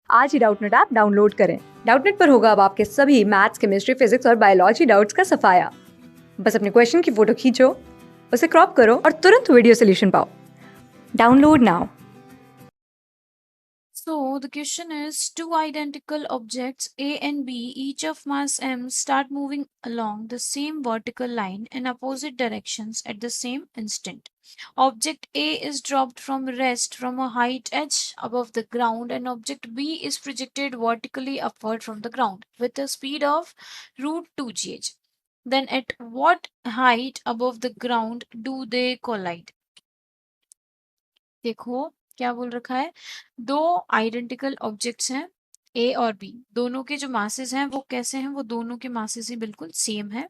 आज ही Doubtnut app download करें। Doubtnut पर होगा अब आपके सभी मैथ्स, केमिस्ट्री, फिजिक्स और बायोलॉजी डाउट्स का सफाया। बस अपने क्वेश्चन की फोटो खींचो, उसे क्रॉप करो और तुरंत वीडियो सोल्यूशन पाओ। Download now. So the question is, two identical objects A and B, each of mass m, start moving along the same vertical line in opposite directions at the same instant. Object A is dropped from rest from a height h above the ground, and object B is projected vertically upward from the ground with a speed of root 2gh. Then at what height above the ground do they collide? देखो क्या बोल रखा है, दो identical objects हैं ए और B, दोनों के जो मासेस हैं वो कैसे हैं, वो दोनों के मासेस ही बिल्कुल सेम है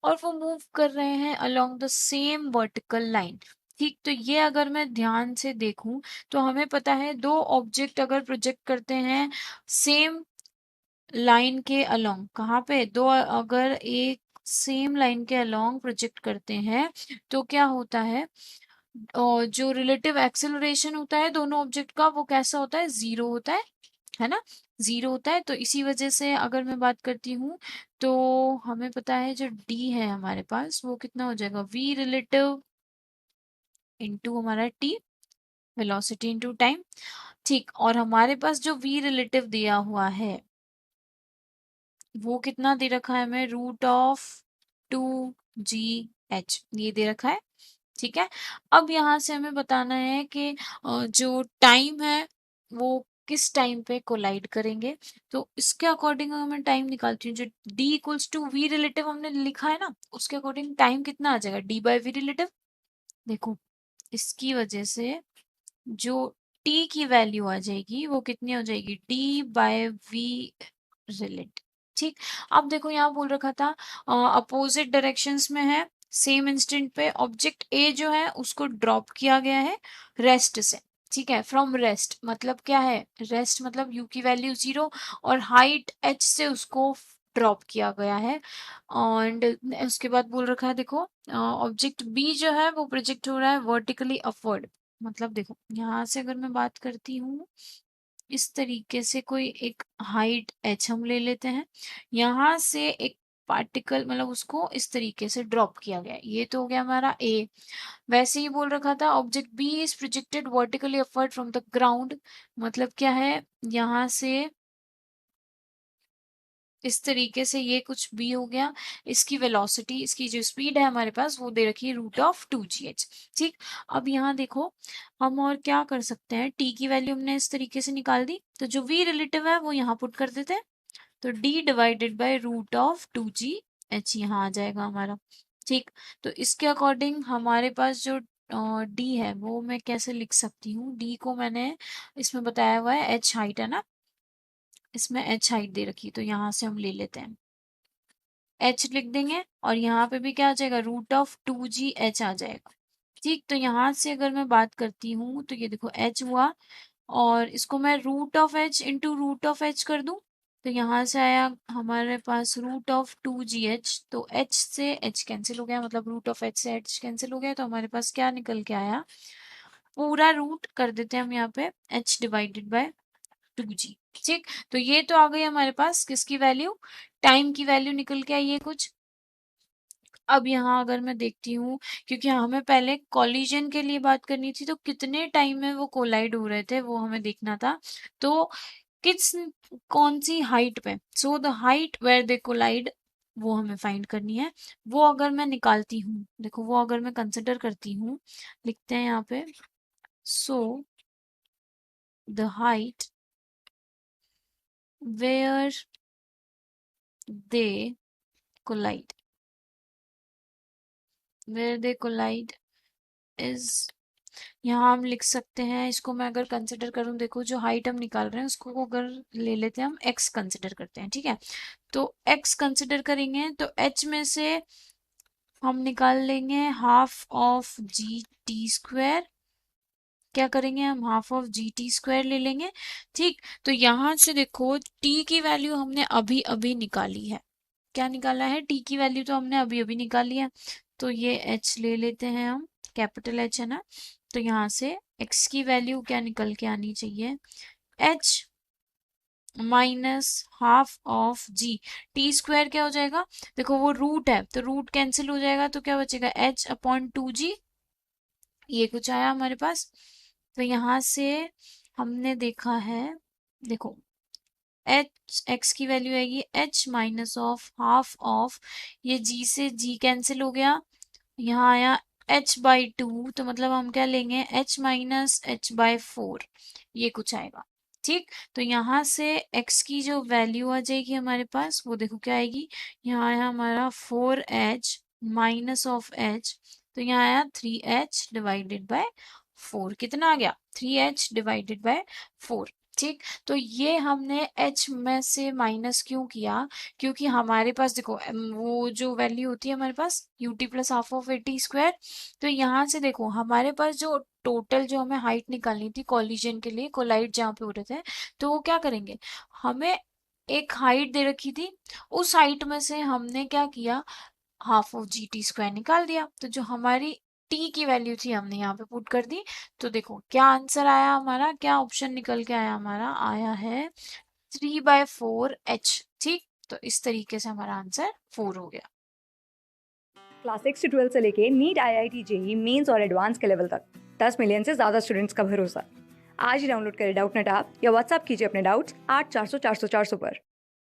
और वो मूव कर रहे हैं along the same vertical line. ठीक, तो ये अगर मैं ध्यान से देखूं तो हमें पता है दो ऑब्जेक्ट अगर प्रोजेक्ट करते हैं सेम लाइन के अलोंग, कहाँ पे, दो अगर एक सेम लाइन के अलोंग प्रोजेक्ट करते हैं तो क्या होता है, और जो रिलेटिव एक्सेलरेशन होता है दोनों ऑब्जेक्ट का वो कैसा होता है, जीरो होता है ना, जीरो होता है। तो इसी वजह से अगर मैं बात करती हूँ तो हमें पता है जो डी है हमारे पास वो कितना हो जाएगा, वी रिलेटिव इनटू हमारा टी, वेलोसिटी इनटू टाइम। ठीक, और हमारे पास जो वी रिलेटिव दिया हुआ है वो कितना दे रखा है हमें, रूट ऑफ 2gh ये दे रखा है। ठीक है, अब यहाँ से हमें बताना है कि जो टाइम है वो किस टाइम पे कोलाइड करेंगे। तो इसके अकॉर्डिंग मैं टाइम निकालती हूँ, जो d equals to v relative हमने लिखा है ना, उसके अकॉर्डिंग टाइम कितना आ जाएगा, d बाय वी रिलेटिव। देखो इसकी वजह से जो t की वैल्यू आ जाएगी वो कितनी हो जाएगी, d बाय वी रिलेटिव। ठीक, अब देखो यहाँ बोल रखा था अपोजिट डायरेक्शंस में है, सेम इंस्टेंट पे ऑब्जेक्ट ए जो है उसको ड्रॉप किया गया है रेस्ट से। ठीक है, फ्रॉम रेस्ट मतलब क्या है, रेस्ट मतलब यू की वैल्यू 0 और हाइट h से उसको ड्रॉप किया गया है। एंड उसके बाद बोल रखा है देखो ऑब्जेक्ट बी जो है वो प्रोजेक्ट हो रहा है वर्टिकली अपवर्ड। मतलब देखो यहाँ से अगर मैं बात करती हूँ इस तरीके से कोई एक हाइट h हम ले लेते हैं, यहाँ से एक पार्टिकल मतलब उसको इस तरीके से ड्रॉप किया गया, ये तो हो गया हमारा ए। वैसे ही बोल रखा था object B is projected vertically upward from the ground, मतलब क्या है, यहाँ से इस तरीके से ये कुछ भी हो गया, इसकी वेलोसिटी, इसकी जो स्पीड है हमारे पास वो दे रखी है रूट ऑफ 2gh। ठीक, अब यहाँ देखो हम और क्या कर सकते हैं, t की वैल्यू हमने इस तरीके से निकाल दी, तो जो v रिलेटिव है वो यहाँ पुट कर देते हैं, तो d divided by root of 2gh यहाँ आ जाएगा हमारा। ठीक, तो इसके अकॉर्डिंग हमारे पास जो d है वो मैं कैसे लिख सकती हूँ, d को मैंने इसमें बताया हुआ है h हाइट है ना, इसमें h हाइट दे रखी है तो यहाँ से हम ले लेते हैं h लिख देंगे और यहाँ पे भी क्या आ जाएगा, रूट ऑफ 2gh आ जाएगा। ठीक, तो यहाँ से अगर मैं बात करती हूँ तो ये देखो h हुआ और इसको मैं root of h into root of h कर दूं तो यहाँ से आया हमारे पास रूट ऑफ 2gh, तो h से h कैंसिल हो गया, मतलब रूट ऑफ h से h कैंसिल हो गया, तो हमारे पास क्या निकल के आया, पूरा रूट कर देते हैं हम यहाँ पे h डिवाइडेड बाय 2g। ठीक, तो ये तो आ गई हमारे पास किसकी वैल्यू, टाइम की वैल्यू निकल के आई है कुछ। अब यहाँ अगर मैं देखती हूँ, क्योंकि हमें पहले कॉलिजन के लिए बात करनी थी तो कितने टाइम में वो कोलाइड हो रहे थे वो हमें देखना था, तो किस कौन सी हाइट पे, so the height where they collide वो हमें फाइंड करनी है। वो अगर मैं निकालती हूँ, देखो वो अगर मैं कंसिडर करती हूँ, लिखते हैं यहाँ पे, so the height where they collide, where they collide is, यहाँ हम लिख सकते हैं, इसको मैं अगर कंसिडर करूँ, देखो जो हाइट हम निकाल रहे हैं उसको अगर ले लेते हैं हम x कंसिडर करते हैं। ठीक है, तो x कंसिडर करेंगे तो h में से हम निकाल लेंगे half of g t square, क्या करेंगे हम, half of g t square ले लेंगे। ठीक, तो यहाँ से देखो t की वैल्यू हमने अभी अभी निकाली है, क्या निकाला है, t की वैल्यू तो हमने अभी अभी निकाली है, तो ये h ले लेते हैं हम, कैपिटल H है ना, तो यहाँ से x की वैल्यू क्या निकल के आनी चाहिए, h minus half of g. T square क्या हो जाएगा, देखो वो रूट है तो रूट कैंसिल हो जाएगा, तो क्या बचेगा एच अपॉन 2g। ये कुछ आया हमारे पास। तो यहाँ से हमने देखा है, देखो एच एक्स की वैल्यू आएगी H minus of half of, ये जी से जी कैंसिल हो गया, यहाँ आया h/2, तो मतलब हम क्या लेंगे h माइनस h/4, ये कुछ आएगा। ठीक, तो यहाँ से x की जो वैल्यू आ जाएगी हमारे पास वो देखो क्या आएगी, यहाँ आया हमारा 4h माइनस ऑफ h, तो यहाँ आया 3h डिवाइडेड बाय 4। कितना आ गया 3h डिवाइडेड बाय 4। ठीक, तो ये हमने h में से माइनस क्यों किया, क्योंकि हमारे पास देखो वो जो वैल्यू होती है हमारे पास ut plus half of 80 square, तो यहाँ से देखो हमारे पास जो टोटल जो हमें हाइट निकालनी थी कॉलिजन के लिए, कोलाइड जहाँ पे हो रहे थे, तो वो क्या करेंगे, हमें एक हाइट दे रखी थी, उस हाइट में से हमने क्या किया half of g t square निकाल दिया, तो जो हमारी टी की वैल्यू थी हमने यहाँ पे पुट कर दी। तो देखो क्या आंसर आया हमारा, क्या ऑप्शन निकल के आया हमारा, आया है 3/4h। ठीक, तो इस तरीके से हमारा आंसर 4 हो गया। क्लास 6 से 12 से लेके नीट, IIT, जेई मेंस और एडवांस के लेवल तक 10 मिलियन से ज़्यादा स्टूडेंट्स का भरोसा। आज ही डाउनलोड करें डाउटनेट ऐप या व्हाट्सएप कीजिए अपने डाउट्स 8400 400 400 पर।